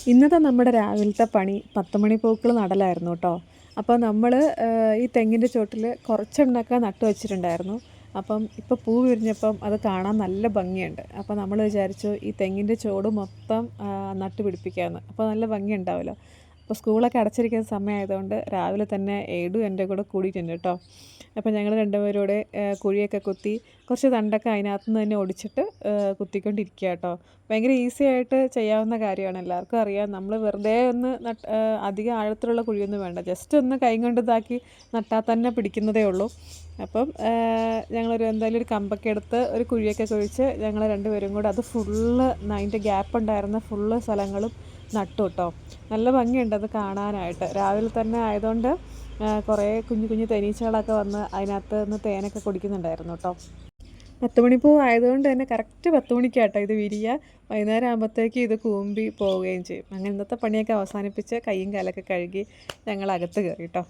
ഇന്നത്തെ നമ്മുടെ രാവിലത്തെ പണി 10 മണി പൂക്കൾ നടലായിരുന്നു കേട്ടോ. അപ്പോൾ നമ്മൾ ഈ തെങ്ങിൻ്റെ ചോട്ടിൽ കുറച്ചെണ്ണൊക്കെ നട്ടു വെച്ചിട്ടുണ്ടായിരുന്നു. അപ്പം ഇപ്പോൾ പൂ വിരിഞ്ഞപ്പം അത് കാണാൻ നല്ല ഭംഗിയുണ്ട്. അപ്പോൾ നമ്മൾ വിചാരിച്ചു ഈ തെങ്ങിൻ്റെ ചോട് മൊത്തം നട്ടു പിടിപ്പിക്കാമെന്ന്. അപ്പോൾ നല്ല ഭംഗി ഉണ്ടാവുമല്ലോ. അപ്പോൾ സ്കൂളൊക്കെ അടച്ചിരിക്കുന്ന സമയമായതുകൊണ്ട് രാവിലെ തന്നെ ഏടു എൻ്റെ കൂടെ കൂടിയിട്ടുണ്ട് കേട്ടോ. അപ്പോൾ ഞങ്ങൾ രണ്ടുപേരോടെ കുഴിയൊക്കെ കുത്തി കുറച്ച് തണ്ടൊക്കെ അതിനകത്ത് നിന്ന് തന്നെ ഒടിച്ചിട്ട് കുത്തിക്കൊണ്ടിരിക്കുക കേട്ടോ. ഭയങ്കര ഈസി ആയിട്ട് ചെയ്യാവുന്ന കാര്യമാണ്. എല്ലാവർക്കും അറിയാം. നമ്മൾ വെറുതെ ഒന്ന് അധികം ആഴത്തിലുള്ള കുഴിയൊന്നും വേണ്ട, ജസ്റ്റ് ഒന്ന് കൈ കൊണ്ട് ഇതാക്കി നട്ടാൽ തന്നെ പിടിക്കുന്നതേ ഉള്ളൂ. അപ്പം എന്തായാലും ഒരു കമ്പൊക്കെ എടുത്ത് ഒരു കുഴിയൊക്കെ കുഴിച്ച് ഞങ്ങൾ രണ്ടുപേരും കൂടെ അത് ഫുള്ള് അതിൻ്റെ ഗ്യാപ്പ് ഉണ്ടായിരുന്ന ഫുള്ള് സ്ഥലങ്ങളും നട്ടു കേട്ടോ. നല്ല ഭംഗിയുണ്ട് അത് കാണാനായിട്ട്. രാവിലെ തന്നെ ആയതുകൊണ്ട് കുറേ കുഞ്ഞു കുഞ്ഞു തേനീച്ചകളൊക്കെ വന്ന് അതിനകത്ത് നിന്ന് തേനൊക്കെ കുടിക്കുന്നുണ്ടായിരുന്നു കേട്ടോ. 10 മണിപ്പൂ ആയതുകൊണ്ട് തന്നെ കറക്റ്റ് 10 മണിക്കാട്ടോ ഇത് വിരിയുക. വൈകുന്നേരം ആകുമ്പോഴത്തേക്ക് ഇത് കൂമ്പി പോവുകയും ചെയ്യും. അങ്ങനെ ഇന്നത്തെ പണിയൊക്കെ അവസാനിപ്പിച്ച് കൈയും കാലൊക്കെ കഴുകി ഞങ്ങൾ അകത്ത് കയറി കേട്ടോ.